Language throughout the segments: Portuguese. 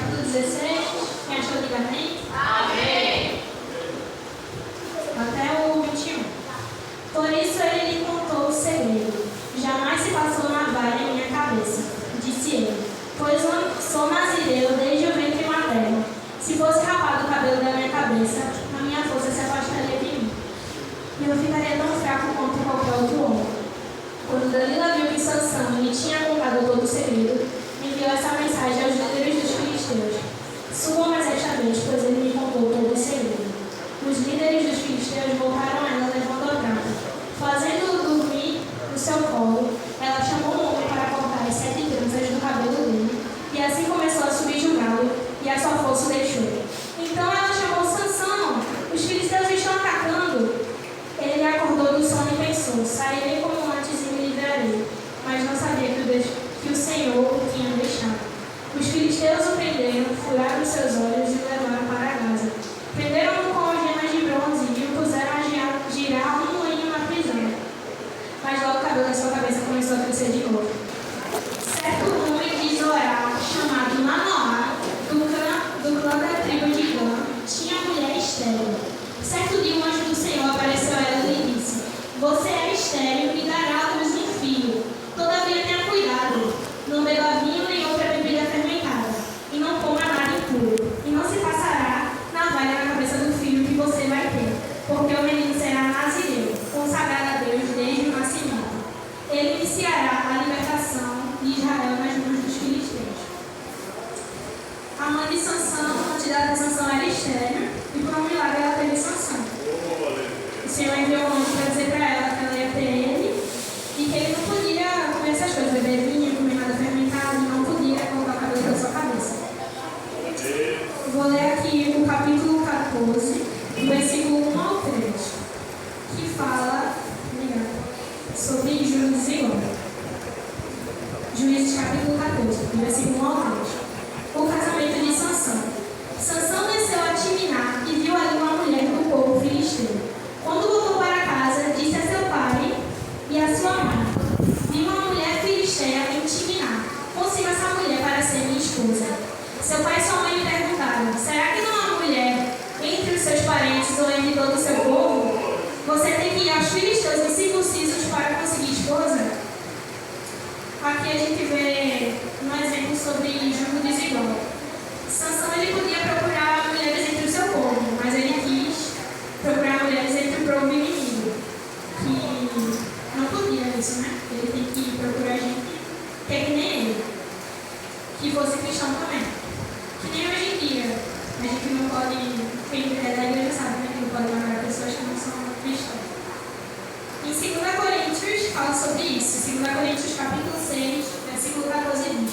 capítulo 16. Quem achou, diga amém. Amém. Até o 21. Por isso ele lhe contou o segredo. Jamais se passou navalha em minha cabeça, disse ele, pois sou nazireu desde o ventre materno. Se fosse rapado o cabelo da minha cabeça, a minha força se afastaria de mim, e eu ficaria tão fraco quanto qualquer outro homem. Quando Dalila viu que Sansão lhe tinha contado todo o segredo, enviou essa mensagem aos líderes dos filisteus: subam mais esta vez, pois ele me contou todo o segredo. Os líderes dos filisteus voltaram a ela levando a prata. Fazendo-o dormir no seu colo, ela chamou um homem para cortar as 7 tranças do cabelo dele, e assim começou a subjugá-lo, e a sua força o deixou. Então ela chamou Sansão: os filisteus estão atacando. Ele acordou do sono e pensou: sairei como antes e me livrarei. Mas não sabia que o Senhor o tinha deixado. Os filisteus o prenderam, furaram seus olhos e o levaram para casa. Prenderam-no com algemas de bronze e o puseram a girar um moinho na prisão. Mas logo o cabelo da sua cabeça começou a crescer de novo. Certo homem de Zorá, chamado Manoá, do clã da tribo de Gã, tinha mulher estéril. Certo dia um anjo do Senhor apareceu a ela e lhe disse: você é estéril e dará à luz um filho. Todavia tenha cuidado, não beba vinho nem outra bebida fermentada, e não coma nada impuro, e não se passará navalha na cabeça do filho que você vai ter, porque o menino será nazireu, consagrado a Deus desde o nascimento. Ele iniciará a libertação de Israel nas mãos dos filisteus. A mãe de Sansão, a candidata de Sansão, era estéril, e por um milagre ela teve Sansão. O Senhor enviou um anjo para dizer para ela que ela ia ter ele, e que ele não podia comer essas coisas, beber vinho, comer nada fermentado, e não podia colocar o cabelo da sua cabeça. Vou ler aqui o capítulo 14, versículo 1 ao 3, que fala sobre juros desiguais. Juízes capítulo 14, versículo 1 ao 3. O casamento de Sansão. Sansão desceu a Timná e viu ali uma mulher do povo filisteu. Quando voltou para casa, disse a seu pai e a sua mãe: vi uma mulher filisteia em Timná. Consiga essa mulher para ser minha esposa. Seu pai e sua mãe lhe perguntaram: será que não há mulher entre os seus parentes ou entre todo o seu povo? Você tem que ir aos filisteus incircuncisos para conseguir esposa? Aqui a gente vê um exemplo sobre julgo desigual. Sansão ele podia procurar mulheres entre o seu povo, mas ele quis procurar mulheres entre o povo inimigo, que não podia isso, né? Ele tem que procurar gente que é que nem ele, que fosse cristão também. Que nem hoje em dia, a gente não pode, quem é da igreja sabe, né? Que não pode namorar pessoas que não são cristãs. Em 2 Coríntios fala sobre isso. 2 Coríntios capítulo 6, versículo 14 diz: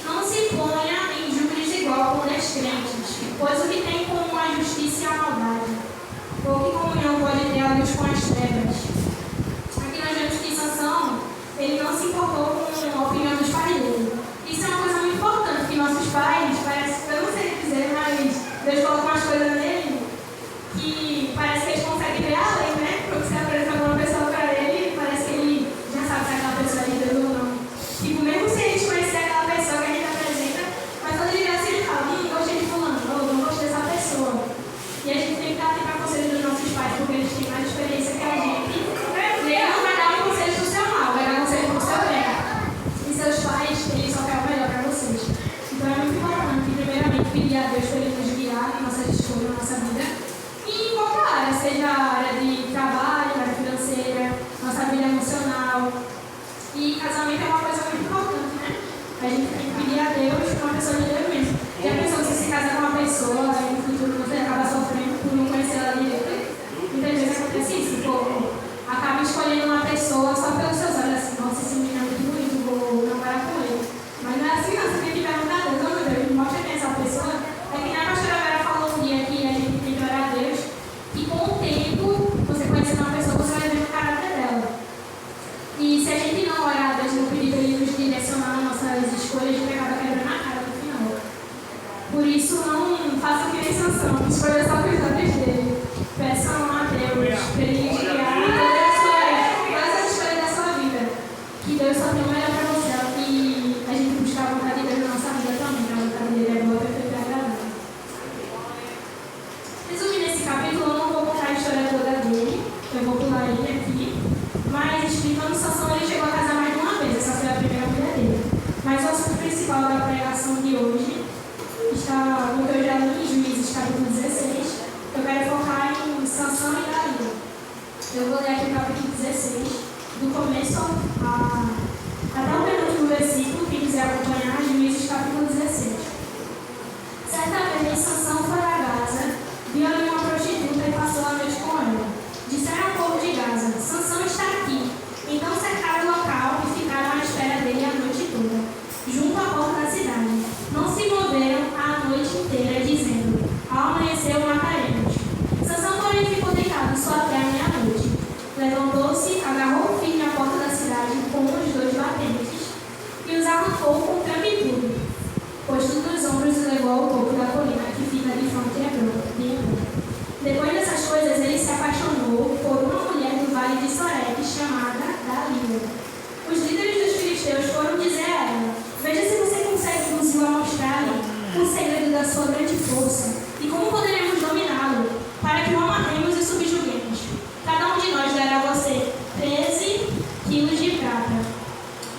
não se ponha em julgo desigual com descrentes, pois o que tem como a justiça e a maldade, ou que comunhão pode ter a luz com as trevas. Aqui nós vemos que Sansão, ele não se importou com a opinião dos pais dele. Isso é uma coisa muito importante, que nossos pais, parece, eu não sei dizer, mas Deus coloca umas coisas nele que parece que eles conseguem ver além, né? Porque se apresenta alguma pessoa para ele, parece que ele já sabe se aquela pessoa é de Deus ou não. Tipo, mesmo se a gente conhecer aquela pessoa que a gente apresenta, mas quando ele vê assim, ele fala: gostei de fulano, ou não gostei dessa pessoa. E a gente tem que dar tempo a conselho dos nossos pais, porque eles têm mais experiência que a gente. E ele não vai dar um conselho pro seu mal, vai dar um conselho pro seu bem. E seus pais, eles só querem o melhor para vocês. Então é muito importante, primeiramente, pedir a Deus para ele nos guiar em nossas escolhas, na nossa vida. E em qualquer área, seja a área de trabalho, área financeira, nossa vida emocional. E casamento é uma coisa muito importante, né? A gente tem que pedir a Deus uma pessoa de Deus mesmo. Já pensou que você se casa com uma pessoa e no futuro você acaba sofrendo por não conhecer ela direito? Muitas vezes acontece isso, o povo acaba escolhendo uma pessoa só pelos seus olhos, assim: nossa, esse menino é muito bonito, vou namorar com ele. Mas não é assim, não. Você tem que perguntar a Deus: oh meu Deus, mostra quem é essa pessoa. É que nem a pastora Vera falou um dia que a gente tem que orar a Deus, que com o tempo, você conhecendo uma pessoa, você vai ver o caráter dela. E se a gente não orar a Deus no pedir para ele nos direcionar nas nossas escolhas, a gente acaba quebrando a cara no final. Por isso, não faça que nem Sansão, escolha só os olhos dele. Peçam a Deus para ele nos guiar em todas as escolhas da sua vida. Que Deus só tem o melhor para você, e a gente buscar a vontade de Deus na nossa vida também. A vontade dele é boa, perfeita. Sansão e Dalila. Eu vou ler aqui o capítulo 16, do começo até o penúltimo versículo, quem quiser acompanhar, Juízes capítulo 16. Certa vez, Sansão foi a Gaza, viu ali uma prostituta e passou a noite com ela. Disseram ao povo de Gaza: Sansão está aqui. Então cercaram o local e ficaram à espera dele a noite toda, junto à porta da cidade. Não se moveram a noite inteira, dizendo: ao amanhecer o mataremos. Sansão, porém, ficou deitado só até a meia-noite. Levantou-se, agarrou firme a porta da cidade com os dois batentes e os arrancou com cama e tudo, pois tudo nos ombros e levou ao topo da colina que fica de fronte a Hebron. Depois dessas coisas, ele se apaixonou por uma mulher do vale de Sorek, chamada Dalila. Os líderes dos filisteus foram dizer a ela: veja se você consegue nos mostrar o segredo da sua grande força e como poderemos dominá-lo, para que o amarremos e subjuguemos. Cada um de nós dará a você 13 quilos de prata.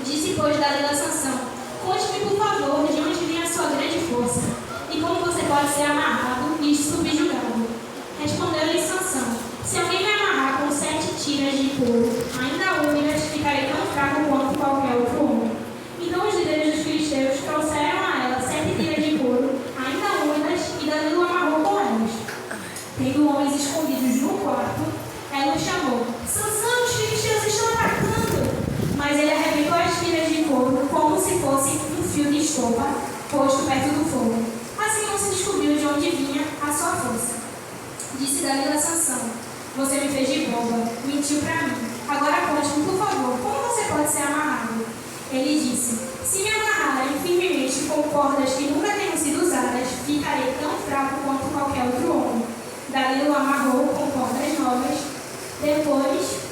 Disse, pois, Dalila a Sansão: conte-me, por favor, de onde vem a sua grande força e como você pode ser amarrado e subjugado. Respondeu-lhe Sansão: se alguém me amarrar com 7 tiras de couro, ainda úmidas, ficarei tão fraco quanto qualquer outro homem. Então os líderes dos filisteus trouxeram a ela 7 tiras de couro, ainda úmidas, e Dalila o amarrou com elas. Tendo homens escondidos no quarto, ela o chamou: Sansão, os filisteus estão atacando! Mas ele arrebentou as tiras de couro como se fosse um fio de estopa posto perto do fogo. Assim não se descobriu de onde vinha a sua força. Disse Dalila a Sansão: você me fez de boba, mentiu para mim. Agora conte-me, por favor, como você pode ser amarrado? Ele disse: se me amarrarem firmemente com cordas que nunca tenham sido usadas, ficarei tão fraco quanto qualquer outro homem. Dalila o amarrou com cordas novas. Depois,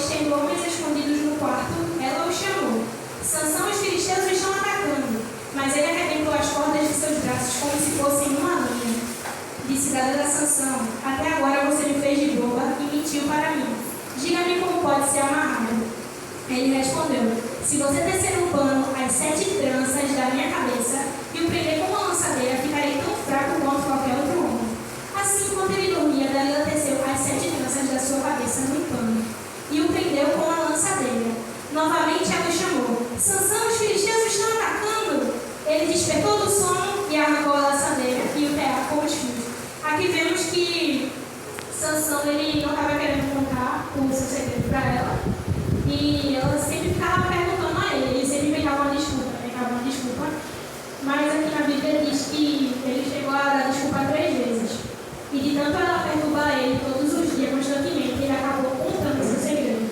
tendo homens escondidos no quarto, ela o chamou: Sansão, os filisteus estão atacando. Mas ele arrebentou as cordas de seus braços como se fossem uma linha. Disse Dalila a Sansão: até agora você me fez de boba e mentiu para mim. Diga-me como pode ser amarrado. Ele respondeu: se você tecer um pano às 7 tranças da minha cabeça e o prender com uma lançadeira, ficarei tão fraco quanto qualquer outro homem. Assim, enquanto ele dormia, Dalila teceu as 7 tranças da sua cabeça no pano e o prendeu com a lançadeira. Novamente ela o chamou: Sansão, os filisteus estão atacando. Ele despertou do sono e arrancou a lançadeira e o tear com os fios. Aqui vemos que Sansão ele não estava querendo contar o seu segredo para ela. E ela sempre ficava perguntando a ele. Ele sempre inventava uma desculpa. Mas aqui na Bíblia diz que ele chegou a dar desculpa 3 vezes. E de tanto ela perturbar ele todos os dias, constantemente, ele acabou contando o seu segredo.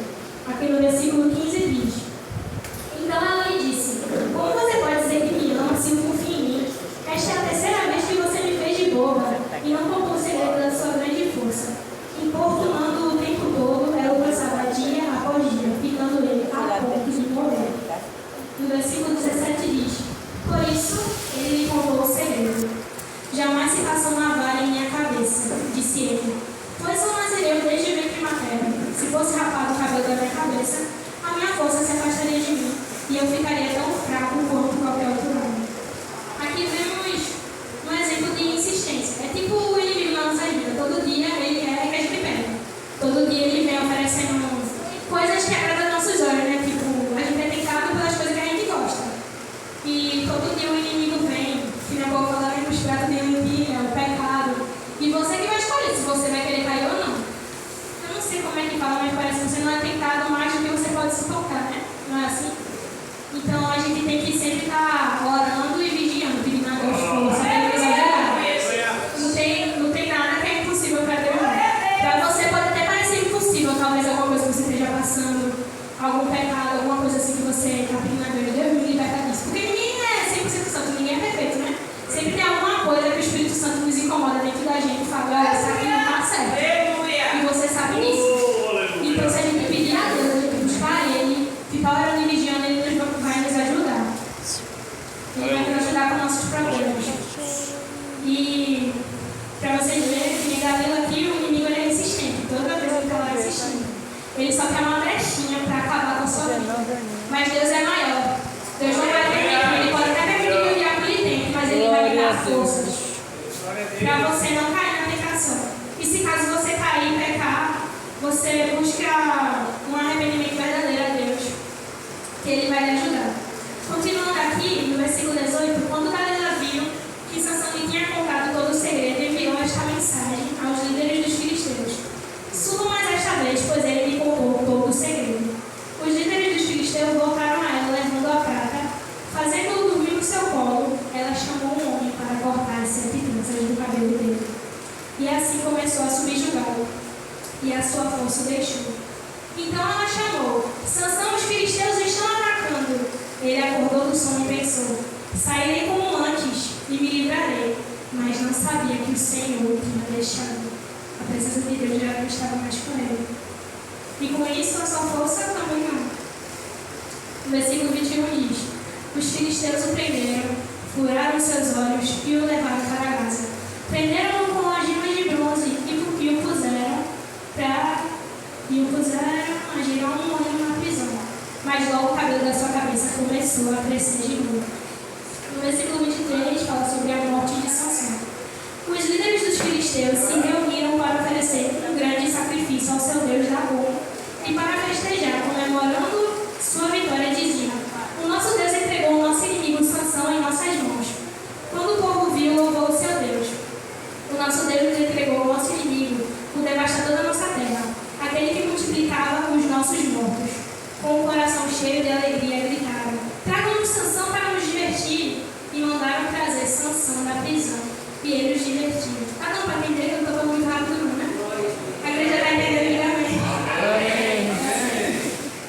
Aqui no versículo 15 diz: então ela lhe disse: como você pode dizer que me ama se não confia em mim? Esta é a 3ª vez que você me fez de boba e não contou o segredo da sua grande força. Importunando o tempo todo, ela o cansava dia após dia, ficando ele a ponto de morrer. No versículo 17 diz: por isso ele lhe contou o segredo. Jamais se passou navalha em minha cabeça, disse ele. Pois sou nazireu desde o ventre materno. Se fosse rapado o cabelo da minha cabeça, a minha força se afastaria de mim e eu ficaria tão fraco quanto qualquer outro homem. Aqui vemos um exemplo de insistência. É tipo o inimigo na nossa vida. Todo dia ele quer que a gente pegue. Todo dia ele vem oferecendo coisas que agradam nossos olhos, né? Tipo, a gente é tentado pelas coisas que a gente gosta. E todo dia o inimigo vem, que na boca fala que os pratos de lentilha, o pecado. E você que vai escolher se você vai querer cair ou não. Eu não sei como é que fala, mas parece que você não é tentado mais do que você pode se tocar, né? Não é assim? Então a gente tem que sempre estar orando e vigiando, pedindo a Deus força, né? Não tem nada que é impossível para Deus. Para você pode até parecer impossível, talvez alguma coisa que você esteja passando, algum pecado, alguma coisa assim que você está pedindo a Deus. Deus me liberta disso. Porque ninguém é 100% santo, ninguém é perfeito, né? Sempre tem alguma coisa que o Espírito Santo nos incomoda dentro da gente e fala: olha, isso aqui não está certo. E você sabe disso. Então, se a gente pedir a Deus, a gente buscar Ele, ficar orando e vigiando, Ele vai nos ajudar. Ele vai nos ajudar com nossos problemas. E, para vocês verem, que Dalila aqui, o inimigo ele é insistente. Toda vez ele está lá insistindo. Ele só quer uma brechinha para acabar com a sua vida. Mas Deus é maior. Deus não vai permitir. Ele pode até permitir que o diabo lhe tente, mas Ele vai lhe dar forças para você não cair na tentação. E se caso você cair e pecar, você busca um arrependimento verdadeiro a Deus, que Ele vai lhe ajudar. Continuando aqui, no versículo 18, quando Dalila viu que Sansão lhe tinha contado todo o segredo, enviou esta mensagem aos líderes dos filisteus: subam mais esta vez, pois ele me contou todo o segredo. Os líderes dos filisteus voltaram a ela, levando a prata. Fazendo-o dormir no seu colo, ela chamou um homem para cortar as 7 tranças do cabelo dele. E assim começou a subjugá-lo, e a sua força o deixou. Então ela chamou: Sansão, os filisteus estão atacando. Ele acordou do sono e pensou: sairei como antes e me livrarei. Mas não sabia que o Senhor tinha deixado. A presença de Deus já não estava mais com ele. E com isso a sua força também não. O versículo 21 diz: os filisteus o prenderam, furaram seus olhos e o levaram para Gaza. Prenderam-no com algemas de bronze e o puseram a girar um ano na prisão. Mas logo o cabelo da sua cabeça começou a crescer de novo. No versículo 23 fala sobre a morte de Sansão. Os líderes dos filisteus se reuniram para oferecer um grande sacrifício ao seu Deus Dagom e para festejar, comemorando sua vitória, diziam: o nosso Deus entregou o nosso inimigo Sansão em nossas mãos. Quando o povo viu, louvou o seu Deus. O nosso Deus entregou o nosso inimigo, o devastador da nossa terra, aquele que multiplicava os nossos mortos. Com o coração cheio de alegria, gritaram: tragam-nos Sansão para nos divertir. E mandaram trazer Sansão da prisão, e ele os divertiu. Tá dando para entender que eu não estou falando muito rápido, não, né? A igreja está entendendo também.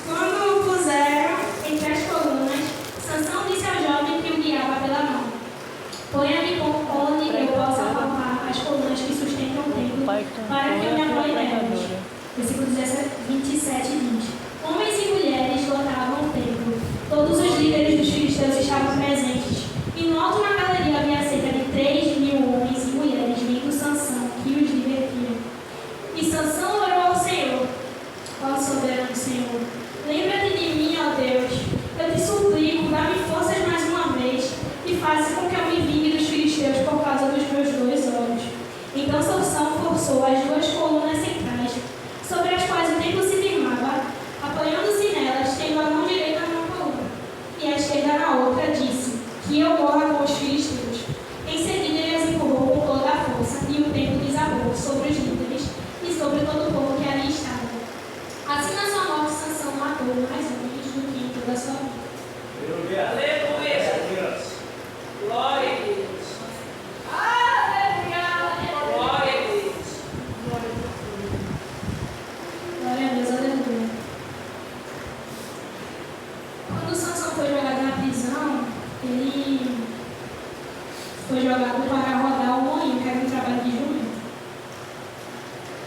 Quando o puseram entre as colunas, Sansão disse ao jovem que o guiava pela mão: ponha-me onde eu possa palpar as colunas que sustentam o templo, para que eu me apoie nelas. Versículo 27 diz: homens e mulheres lotavam o templo. Todos os líderes dos filisteus estavam presentes. E no alto na galeria havia cerca de 3.000 homens e mulheres vendo Sansão, que os divertia. E Sansão orou ao Senhor: ó soberano Senhor, lembra-te de mim, ó Deus. Eu te suplico, dá-me forças mais uma vez e faça com que eu me vingue dos filisteus por causa dos meus 2 olhos. Então Sansão forçou as 2 colunas centrais, sobre as quais o templo se firmava, apoiando-se nelas, tendo a mão direita numa coluna e a esquerda na outra, disse: que eu morra com os filisteus. Em seguida ele as empurrou com toda a força, e o templo desabou sobre os líderes e sobre todo o povo que ali estava. Assim na sua morte Sansão matou mais homens do que em toda a sua vida. Aleluia! Glória a Deus! Aleluia! Glória a Deus! Glória a Deus, aleluia. Quando Sansão foi jogado na prisão, ele foi jogado para rodar o moinho, que era um trabalho de jumento.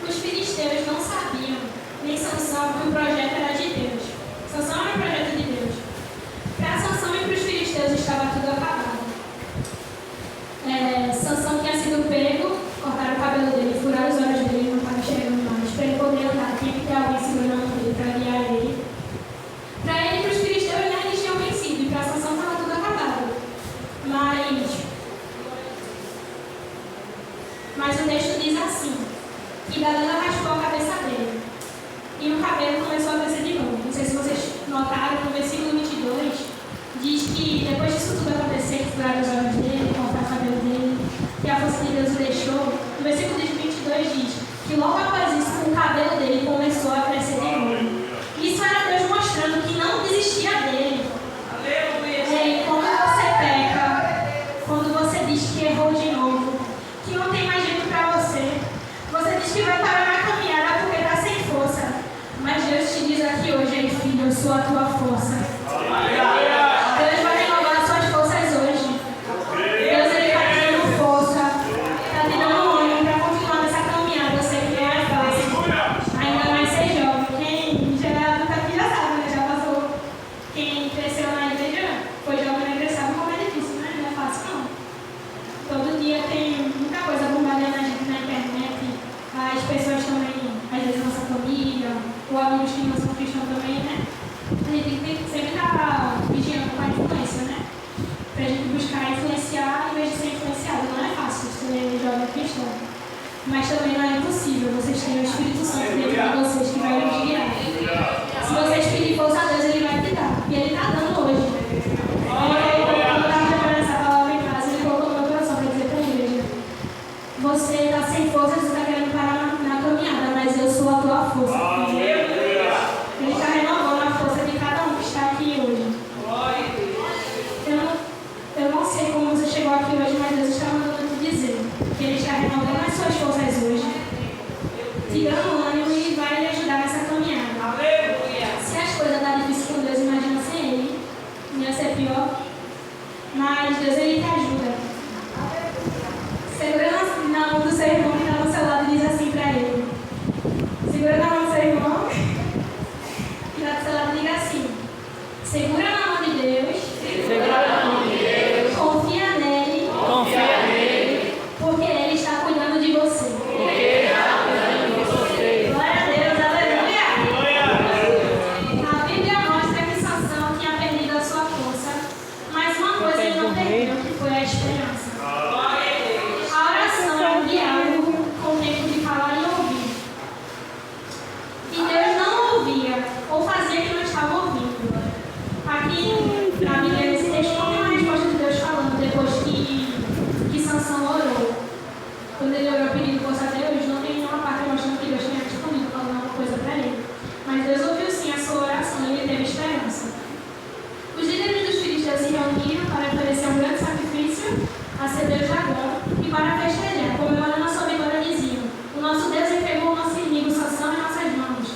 Os filisteus não sabiam, nem Sansão, que o projeto era de Deus. Sansão era um projeto de Deus. Para Sansão e para os filisteus estava tudo acabado. Sansão tinha sido pego, cortaram o cabelo dele, furaram os olhos dele, não estava enxergando mais. Para ele poder andar, tinha que ter alguém segurando ele para guiar ele. Para ele e para os filisteus, eles tinham vencido, e para Sansão estava tudo acabado. Mas o texto diz assim, que Dalila raspou a cabeça dele, e o cabelo começou a crescer de novo. Não sei se vocês notaram, no versículo 22, diz que depois disso tudo acontecer, que furaram os olhos dele, cortar o cabelo dele, que a força de Deus o deixou, no versículo 22 diz que logo após isso, o cabelo dele começou a crescer de novo. Isso era Deus mostrando que não desistia dele. E quando você peca, quando você diz que errou de novo, que não tem mais jeito para você, você diz que vai parar na caminhada porque está sem força. Mas Deus te diz aqui hoje: ei filho, eu sou a tua força. Deus vai renovar suas forças hoje. Deus, ele está te dando força, está te dando ânimo para continuar nessa caminhada. Eu sei que não é fácil, ainda mais ser jovem. Quem já é adulto aqui já sabe, né? Já passou. Quem cresceu na igreja, foi jovem na igreja, sabe como é difícil, né? Não é fácil não. Todo dia tem muita coisa bombardeando a gente na internet. As pessoas também, às vezes nossa família, ou amigos que não são cristãos também, né? A gente tem que sempre estar vigiando com a influência, né? Pra gente buscar influenciar em vez de ser influenciado. vocês têm o Espírito Santo dentro de vocês que vai nos guiar. Se vocês pedirem força a Deus, Ele vai te dar. E Ele está dando hoje. Quando eu estava preparando essa palavra em casa, Ele colocou no meu coração para dizer para a igreja: você está sem força, você está querendo parar na caminhada, mas eu sou a tua força. Ele está renovando a força de cada um que está aqui hoje. Eu não sei como você chegou aqui hoje, mas Deus está mandando te dizer que Ele está renovando as suas forças hoje, te dando ânimo e vai lhe ajudar nessa caminhada. Se as coisas estão difíceis com Deus, imagina sem Ele, ia ser pior. Mas Deus, Ele te ajuda. Segura na mão do seu irmão que está no seu lado e diz assim para ele. Segura na mão do seu irmão que está do seu lado e diga assim: segura na mão de Deus. Confia nele. Porque Ele está cuidando de você. Glória a Deus, aleluia. A Bíblia mostra que Sansão tinha perdido a sua força, mas uma coisa ele não perdeu, que foi a esperança. A oração é um diálogo com o tempo de falar e ouvir. E Deus não ouvia, ou fazia que não estava ouvindo. Aqui na Bíblia, esse texto não tem uma resposta de Deus falando depois que Sansão orou. Quando ele orou pedindo força a Deus, não tem nenhuma parte mostrando que Deus tinha respondido, falando alguma coisa para ele. Mas Deus ouviu sim a sua oração e ele teve esperança. Os líderes dos filisteus se reuniram para oferecer um grande sacrifício a seu Deus Dagom e para festejar, comemorando a sua vitória, diziam: o nosso Deus entregou o nosso inimigo Sansão em nossas mãos.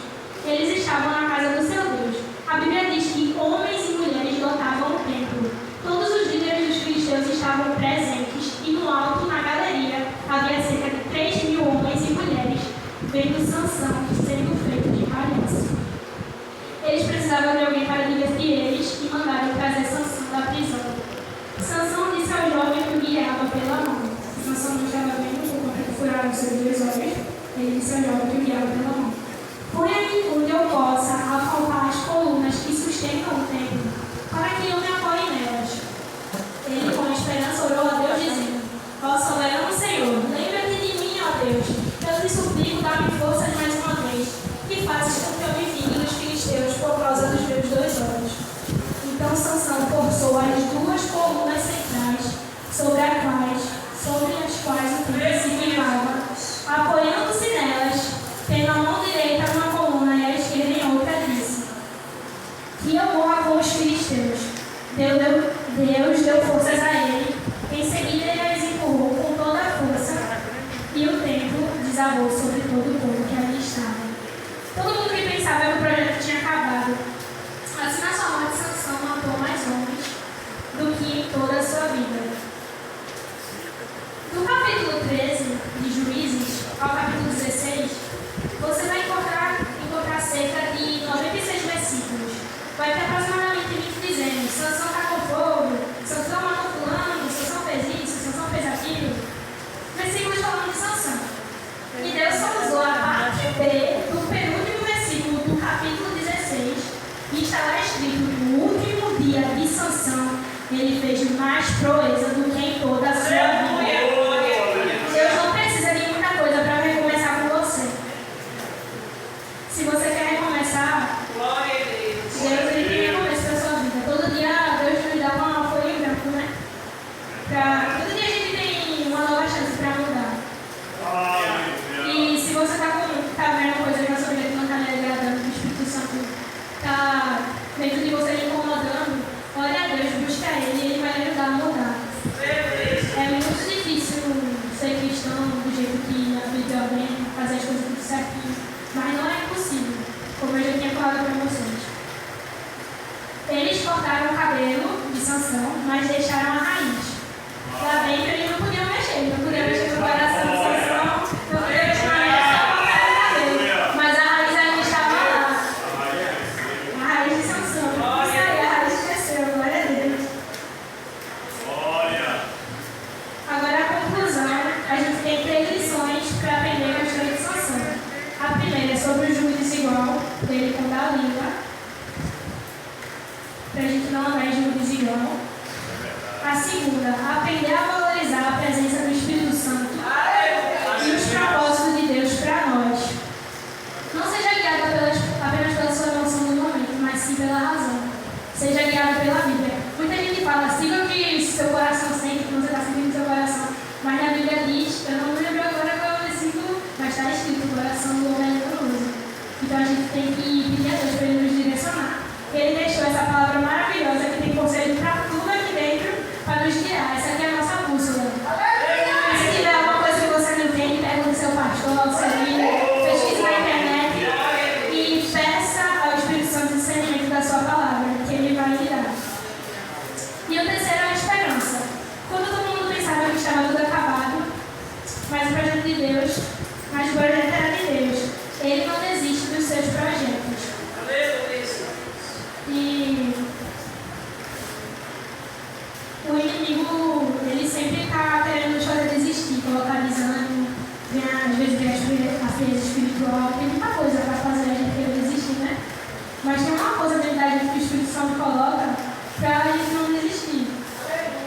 Eles estavam na casa do seu Deus. A Bíblia diz que homens e mulheres lotavam o templo. Todos os líderes dos filisteus estavam presentes e no alto, na galeria, havia cerca de 3.000 homens e mulheres vendo Sansão sendo feito de palhaço. Eles precisavam de alguém para divertir eles e mandaram trazer Sansão da prisão. Sansão disse ao jovem que o guiava pela mão. Sansão não estava vendo porque furaram os seus 2 olhos. Ele disse ao jovem que o guiava pela mão: ponha-me onde eu possa afaltar as colunas que sustentam o templo, para que eu me apoie nelas. Ele, com esperança, orou a Deus, dizendo: ó soberano Senhor, lembra-te de mim, ó Deus. Eu te suplico, dá-me forças mais uma vez, e faças com que eu me vingue dos filisteus por causa dos meus 2 olhos. Então Sansão forçou as 2 colunas centrais, sobre as quais o templo se firmava, apoiando-se nelas, tendo a mão direita numa coluna e a esquerda em outra, disse: que eu morra com os filisteus. Deus deu forças a ele. Em seguida ele as empurrou com toda a força e o templo desabou sobre todo o povo que ali estava. Todo mundo que pensava que o projeto tinha acabado. Assim, na sua morte, Sansão matou mais homens do que em toda a sua vida. Do capítulo 13 de Juízes ao capítulo 16, você vai encontrar cerca de 96 versículos. Vai ter aproximadamente 20 dizendo: Sansão tacou fogo, Sansão matou fulano, Sansão fez isso, Sansão fez aquilo. Versículos falando de Sansão. E Deus só usou a parte B do penúltimo versículo do capítulo 16, e está lá escrito: no último dia de Sansão, ele fez mais proeza do que em toda a sua vida. Deus não precisa de muita coisa para recomeçar com você. Se você quer recomeçar, Deus ele tem recomeço para a sua vida. Todo dia Deus nos dá uma folha em branco, né? Todo dia a gente tem uma nova chance para mudar. E se você está vendo coisa na sua vida que não está lhe agradando, que o Espírito Santo está dentro de você lhe incomodando, olha a Deus, busca Ele e Ele vai lhe ajudar a mudar. É muito difícil ser cristão do jeito que a Bíblia vem, fazer as coisas tudo certinho, mas não é impossível, como eu já tinha falado para vocês. Eles cortaram o cabelo de Sansão, mas deixaram a raiz. Lá dentro eles não podiam mexer no coração de Sansão, não podiam mexer na raiz, só cortaram o cabelo. Mas a raiz ainda estava lá. A raiz de Sansão. E aí a raiz cresceu, glória a Deus. Agora a conclusão, a gente tem 3 lições para aprender a história de Sansão. A primeira é sobre o jugo desigual dele com Dalila, para a gente não andar em jugo desigual. A segunda, aprender a valorizar a presença do Espírito Santo e os propósitos de Deus para nós. Seja guiado pela Bíblia. Muita gente fala, siga o que seu coração sente, que você está sentindo no seu coração. Mas na Bíblia diz, eu não lembro agora qual é o versículo, mas está escrito, o coração do homem é enganoso. Então a gente tem que pedir a Deus para Ele nos direcionar. Ele deixou essa palavra maravilhosa que tem conselho para tudo aqui dentro, para nos guiar. Essa aqui é a nossa bússola. Se tiver alguma coisa que você não entende, pergunte ao seu pastor, ao seu líder, pesquise na internet e peça ao Espírito Santo o discernimento da sua palavra, que Ele vai lhe dar. E o terceiro é a esperança. Quando todo mundo pensava que estava tudo acabado, mas o projeto de Deus, mas o projeto era de Deus, Ele não desiste dos seus projetos. E o inimigo, ele sempre está querendo nos fazer desistir, colocar desânimo, às vezes a frieza espiritual, tem muita coisa para fazer a gente querer desistir, né? Mas tem uma coisa dentro da gente que o Espírito Santo coloca para a gente não desistir.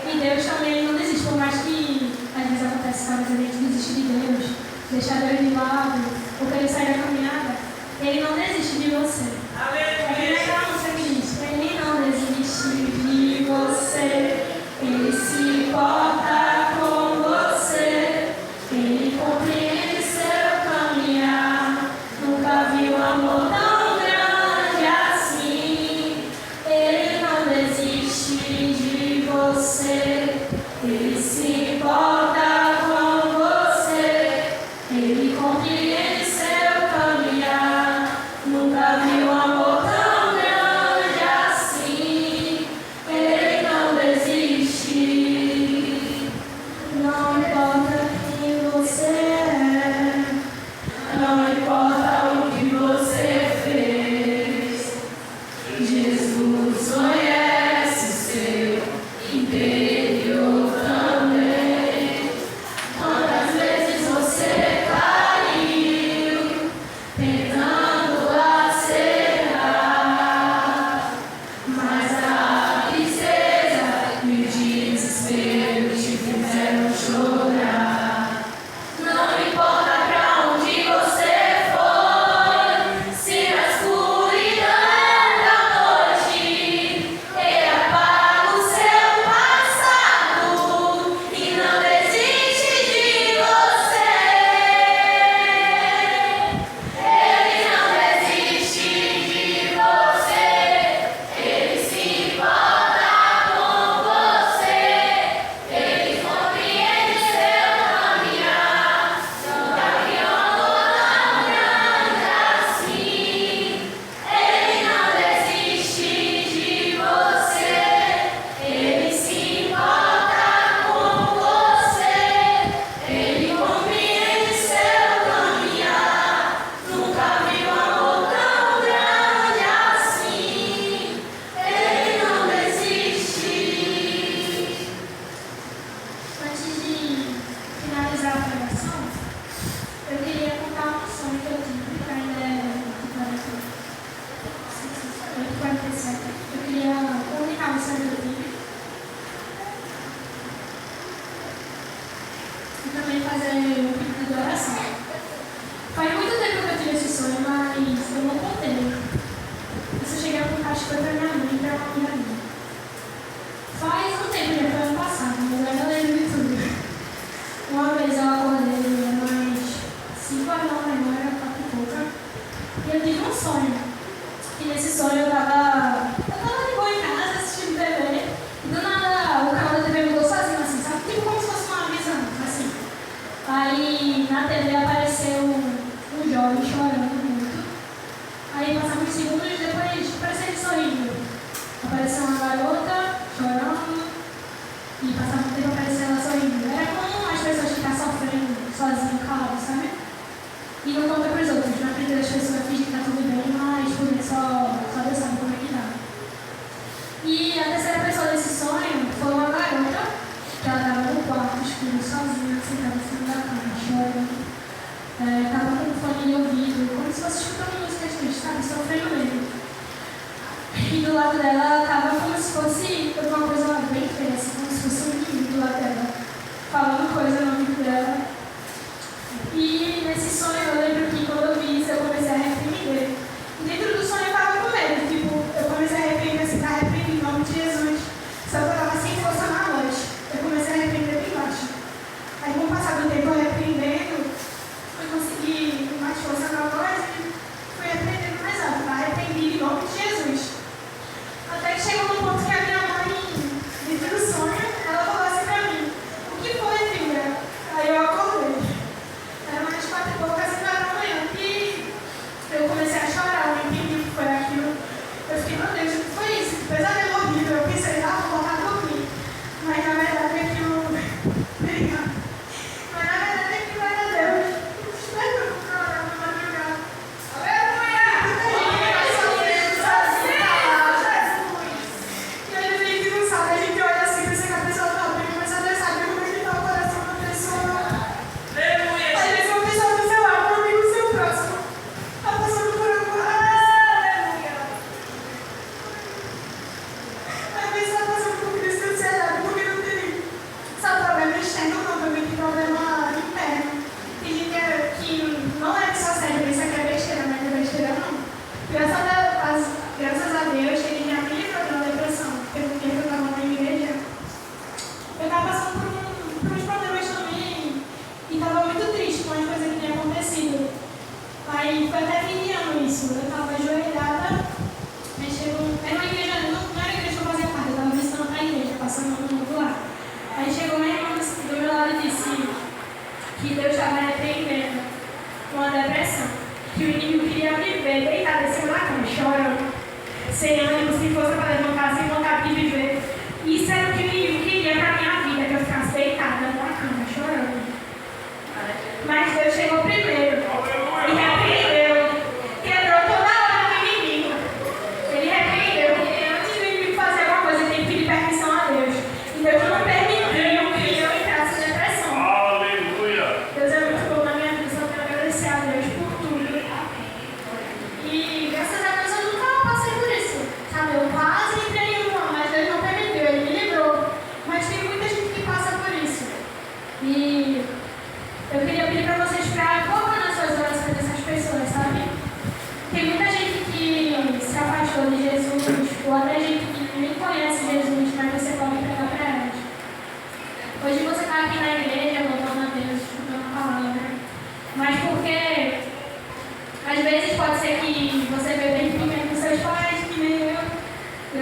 E Deus também não desiste, por mais que às vezes acontece que a gente desiste de Deus, deixar Deus de lado, ou querer sair da caminhada, Ele não desiste de você. Ele não desiste de você, Ele se importa com você, Ele compreende seu caminhar, nunca viu amor tão grande assim. Ele não desiste de você, Ele se importa com você, Ele compreende seu caminhar, nunca viu amor tão E do lado dela, ela estava como se fosse uma coisa bem feia, assim, como se fosse um menino do lado dela, falando coisa no ouvido dela. E nesse sonho, eu lembro que quando eu vi isso, eu comecei a repreender. Dentro do sonho, eu estava com medo, tipo, eu comecei a repreender, assim, tá repreendendo.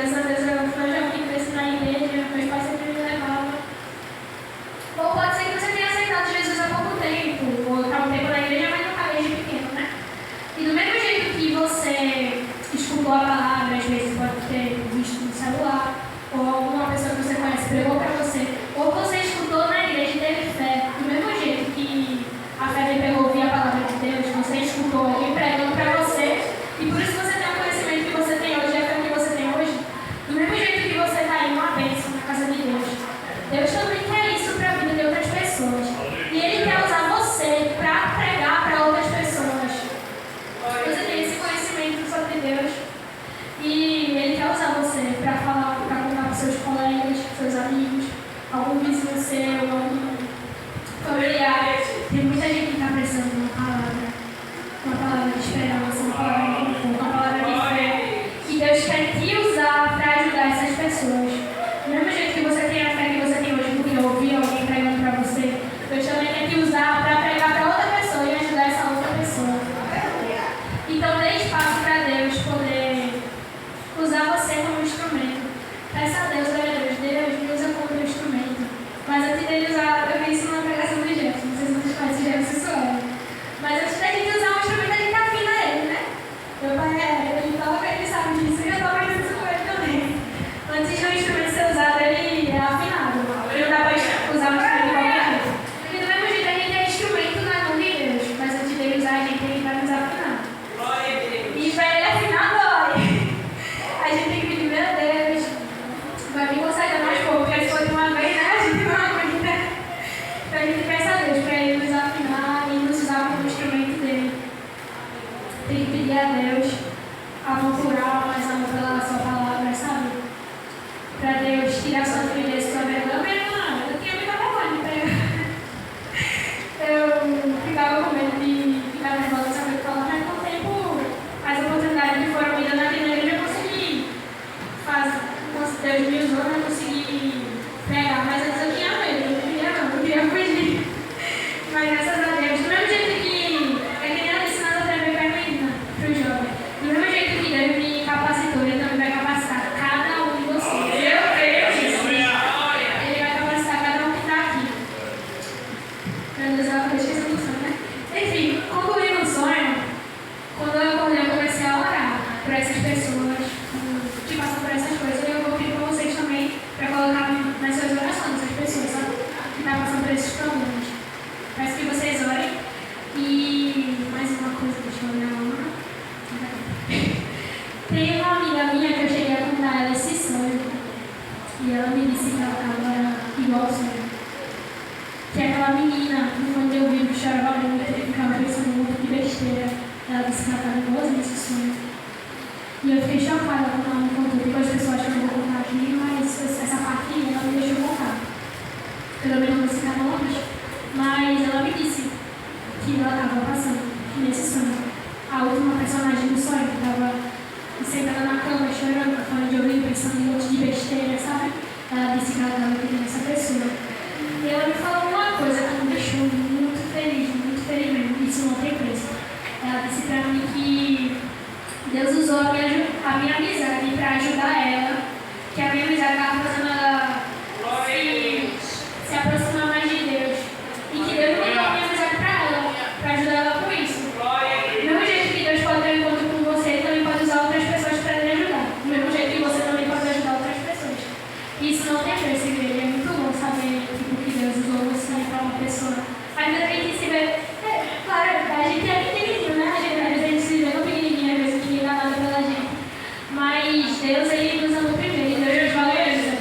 graças a Deus eu já fui crescer na igreja, meus pais sempre me levavam. Ou pode ser que você tenha aceitado Jesus há pouco tempo, ou está um tempo na igreja, mas nunca desde pequeno, né? E do mesmo jeito que você escutou a palavra, às vezes pode ter visto no celular, ou alguma pessoa que você conhece pregou para você, ou você escutou na igreja e teve fé, do mesmo jeito que a fé me pegou ouvir a palavra de Deus, você escutou alguém pregando para você, e por isso você tem o conhecimento que você tem hoje, a fé que você tem hoje, do mesmo jeito que você está aí uma bênção na casa de Deus. Deus também quer isso para a vida de outras pessoas. E Ele quer usar você para pregar para outras pessoas. Você tem esse conhecimento sobre Deus. E Ele quer usar você para falar, para contar para seus colegas, seus amigos, algum vizinho seu, algum familiar. Tem muita gente que está precisando de uma palavra de esperança, uma palavra de conforto, uma palavra de fé. E Deus quer te usar para ajudar essas pessoas. Do mesmo jeito que você tem a fé que você tem hoje, porque ouvir alguém pregando para você, Deus também quer te usar para pregar para outra pessoa e ajudar essa outra pessoa. Então dê espaço para Deus poder usar você como instrumento. Peça a Deus, olha Deus, me usa como instrumento. Mas antes dele usar, eu vi isso na pregação do Jefferson, não sei se vocês conhecem o Jefferson Soares. Mas antes da gente usar um instrumento, a gente afina ele, né? Meu pai ele toca, ele sabe disso, e eu toco isso com ele também. Antes de um instrumento ser usado, ele é afinado. Ele não dá para usar um instrumento de qualquer jeito. E do mesmo jeito, a gente é instrumento na mão de Deus. Mas antes dele usar a gente, ele vai nos afinar. E para ele afinar, dói. A gente tem que pedir, meu Deus, vai vir consertando aos poucos, porque se for de uma vez, né, a gente não aguenta. Então a gente peça a Deus para ele nos afinar e nos usar como instrumento dele. Tem que pedir a Deus amor por alma, mais amor pela sua palavra, sabe? Para Deus tirar sua timidez, sua vergonha. Eu tinha muita vergonha de pregar. Eu ficava com medo de ficar nervosa, saber falar, mas com o tempo, as oportunidades que foram me dando aqui na igreja, eu consegui fazer. Deus me usou, eu consegui pregar, mas antes eu tinha medo, eu queria fugir. Mas graças a Deus, do mesmo jeito que é que nem eu ensinando a TV para a menina, para o jovem, do mesmo jeito que Deus me capacitou, Ele também vai capacitar cada um de vocês. Ele vai capacitar cada um que está aqui. Meu Deus, eu esqueci do sonho, né? Enfim, concluindo o sonho, quando eu acordei, eu comecei a orar por essas pessoas que passam por essas coisas. E eu vou pedir para vocês também, para colocar nas suas orações essas pessoas, sabe? Que estão passando por esses problemas. Peço que vocês orem. E mais uma coisa, deixa eu olhar uma. Tem uma amiga minha que eu cheguei a contar ela esse sonho. E ela me disse que ela estava igual ao sonho. Que aquela menina, quando eu vi, chorava muito e ficava pensando muito de besteira. Ela disse que ela estava igualzinha esse sonho. E eu fiquei chocada quando ela me contou. Depois as pessoas acham que eu vou contar aqui, mas essa parte ela me deixou contar. Pelo menos não ficar longe. Mas ela me disse que ela estava passando nesse sonho. A última personagem do sonho, que estava sentada na cama, chorando, falando de ouvir, pensando em um monte de besteira, sabe? Ela disse que ela estava querendo essa pessoa. E ela me falou uma coisa que me deixou muito feliz mesmo. Isso não tem preço. Ela disse pra mim que Deus usou a minha amizade para ajudar ela, que a minha amizade estava fazendo ela se aproximar mais de Deus. E que Deus me deu a minha amizade para ajudar ela com isso. Do mesmo jeito que Deus pode ter um encontro com você, Ele também pode usar outras pessoas para lhe ajudar. Do mesmo jeito que você também pode ajudar outras pessoas. E isso não tem preço, igreja. É muito bom saber que Deus usou você para uma pessoa. Ainda a gente se vê. Claro, a gente é pequenininho, né? A gente se vê no pequenininho, às vezes que nada pela gente. Mas Deus, Ele nos amou primeiro. E Deus nos valoriza.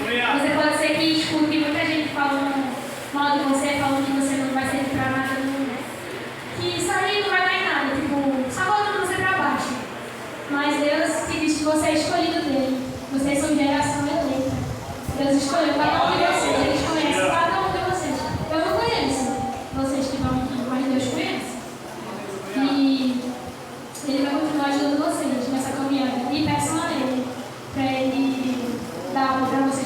Você pode ser que escute muita gente falando mal de você, falando que você não vai servir para nada no mundo. Que isso aí não vai dar em nada, tipo, só colocando você para baixo. Mas Deus te diz que você é escolhido dele. Vocês são geração eleita. Deus escolheu cada um de vocês. Ele conhece cada um de vocês. Eu não conheço vocês que vão aqui, mas Deus conhece. E Ele vai continuar ajudando vocês nessa caminhada. E peçam a Ele para Ele dar amor para vocês.